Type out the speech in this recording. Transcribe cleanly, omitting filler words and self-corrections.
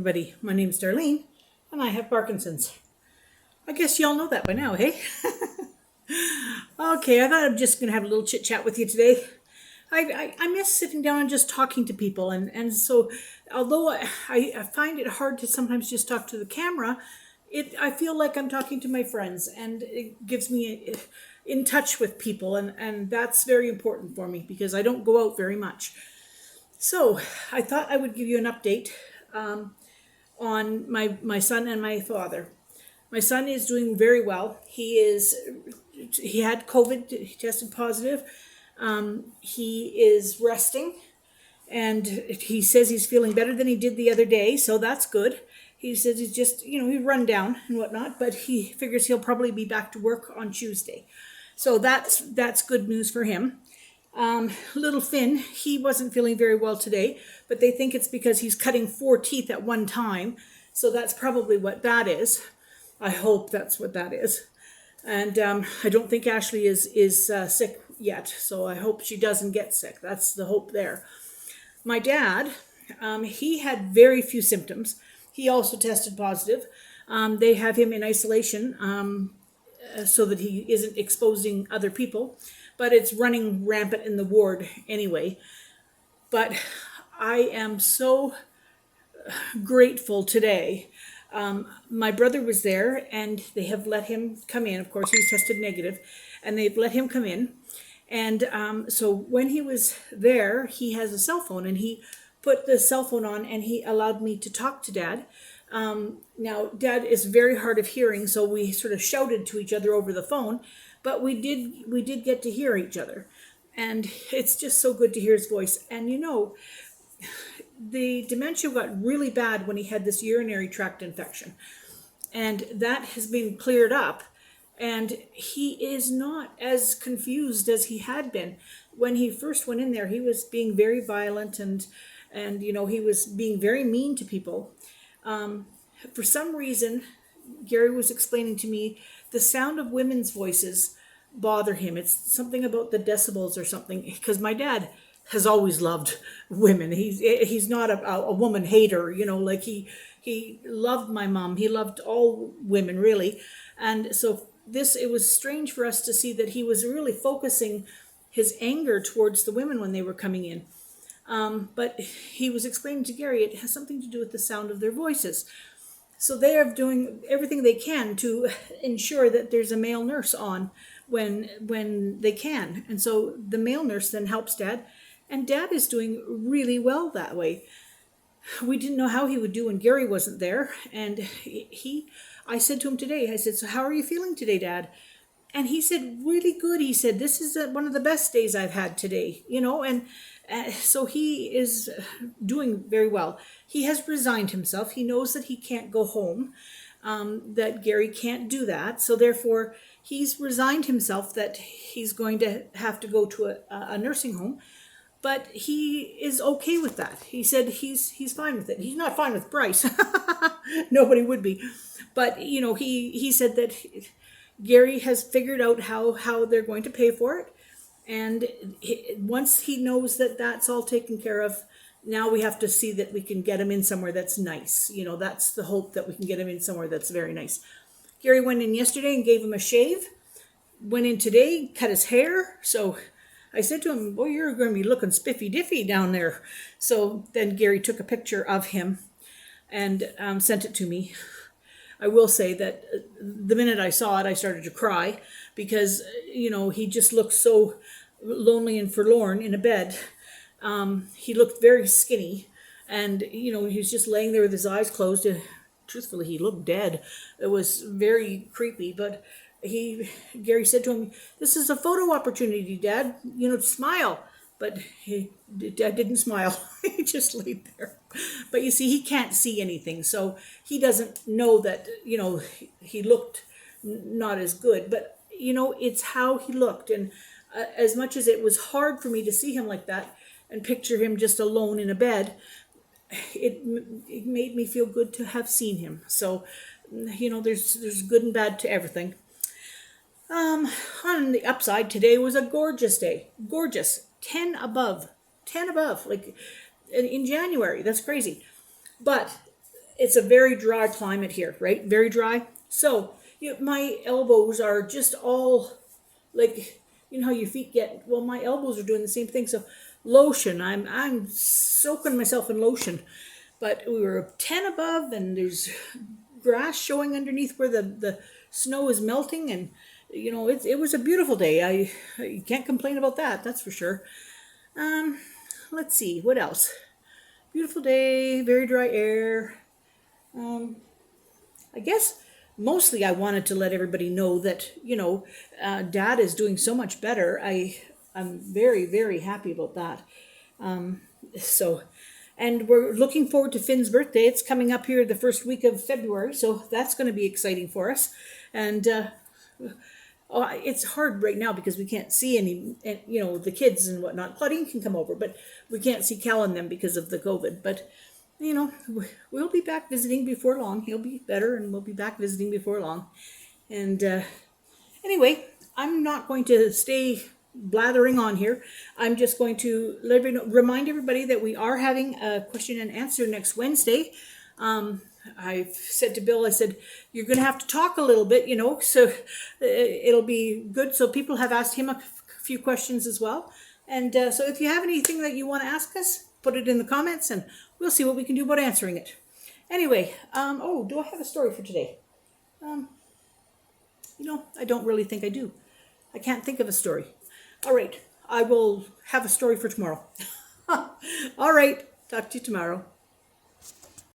everybody. My name's Darlene, and I have Parkinson's. I guess y'all know that by now, hey? Okay, I thought I'm just going to have a little chit chat with you today. I miss sitting down and just talking to people, and so although I find it hard to sometimes just talk to the camera, I feel like I'm talking to my friends, and it gives me in touch with people, and that's very important for me because I don't go out very much. So I thought I would give you an update on my son and my father. My son is doing very well. He had COVID. He tested positive. He is resting, and he says he's feeling better than he did the other day. So that's good. He says he's just he's run down and whatnot, but he figures he'll probably be back to work on Tuesday. So that's good news for him. Little Finn, he wasn't feeling very well today, but they think it's because he's cutting 4 teeth at one time. So that's probably what that is. I hope that's what that is. And I don't think Ashley is sick yet, so I hope she doesn't get sick. That's the hope there. My dad, he had very few symptoms. He also tested positive. They have him in isolation so that he isn't exposing other people, but it's running rampant in the ward anyway. But I am so grateful today. My brother was there, and they have let him come in. Of course, he's tested negative, and they've let him come in. And so when he was there, he has a cell phone, and he put the cell phone on, and he allowed me to talk to Dad. Now, Dad is very hard of hearing, so we sort of shouted to each other over the phone, but we did get to hear each other, and it's just so good to hear his voice. And the dementia got really bad when he had this urinary tract infection, and that has been cleared up, and he is not as confused as he had been. When he first went in there, he was being very violent, and he was being very mean to people. For some reason, Gary was explaining to me, the sound of women's voices bother him. It's something about the decibels or something, because my dad has always loved women. He's not a woman hater, like he loved my mom. He loved all women, really. And so it was strange for us to see that he was really focusing his anger towards the women when they were coming in. But he was explaining to Gary it has something to do with the sound of their voices. So they are doing everything they can to ensure that there's a male nurse on when they can. And so the male nurse then helps Dad, and Dad is doing really well that way. We didn't know how he would do when Gary wasn't there, and I said to him today, I said, "So how are you feeling today, Dad?" And he said, "Really good." He said, "This is one of the best days I've had today," and so he is doing very well. He has resigned himself. He knows that he can't go home, that Gary can't do that. So therefore, he's resigned himself that he's going to have to go to a nursing home. But he is okay with that. He said he's fine with it. He's not fine with Bryce. Nobody would be. But, he said that Gary has figured out how they're going to pay for it. And once he knows that that's all taken care of, now we have to see that we can get him in somewhere that's nice. That's the hope, that we can get him in somewhere that's very nice. Gary went in yesterday and gave him a shave. Went in today, cut his hair. So I said to him, "Boy, you're going to be looking spiffy-diffy down there." So then Gary took a picture of him and sent it to me. I will say that the minute I saw it, I started to cry because, he just looked so lonely and forlorn in a bed. He looked very skinny, and, he was just laying there with his eyes closed. And truthfully, he looked dead. It was very creepy, but Gary said to him, "This is a photo opportunity, Dad, smile." But Dad didn't smile. He just laid there. But you see, he can't see anything, so he doesn't know that, he looked not as good. But, it's how he looked. And as much as it was hard for me to see him like that and picture him just alone in a bed, it made me feel good to have seen him. So, there's good and bad to everything. On the upside, today was a gorgeous day. Gorgeous. 10 above. 10 above. Like in January. That's crazy. But it's a very dry climate here, right? Very dry. So my elbows are just all like, how your feet get. Well, my elbows are doing the same thing. So lotion. I'm soaking myself in lotion. But we were 10 above, and there's grass showing underneath where the snow is melting, and it was a beautiful day. I can't complain about that. That's for sure. Let's see what else. Beautiful day, very dry air. I guess mostly I wanted to let everybody know that Dad is doing so much better. I'm very, very happy about that. So, and we're looking forward to Finn's birthday. It's coming up here the first week of February, so that's going to be exciting for us. And it's hard right now because we can't see any, the kids and whatnot. Claudine can come over, but we can't see Cal and them because of the COVID. But we'll be back visiting before long. He'll be better, and we'll be back visiting before long. And anyway, I'm not going to stay blathering on here. I'm just going to remind everybody that we are having a question and answer next Wednesday. I said to Bill, I said, you're going to have to talk a little bit, so it'll be good. So people have asked him a few questions as well. And so if you have anything that you want to ask us, put it in the comments, and we'll see what we can do about answering it. Anyway, do I have a story for today? I don't really think I do. I can't think of a story. All right, I will have a story for tomorrow. All right, talk to you tomorrow.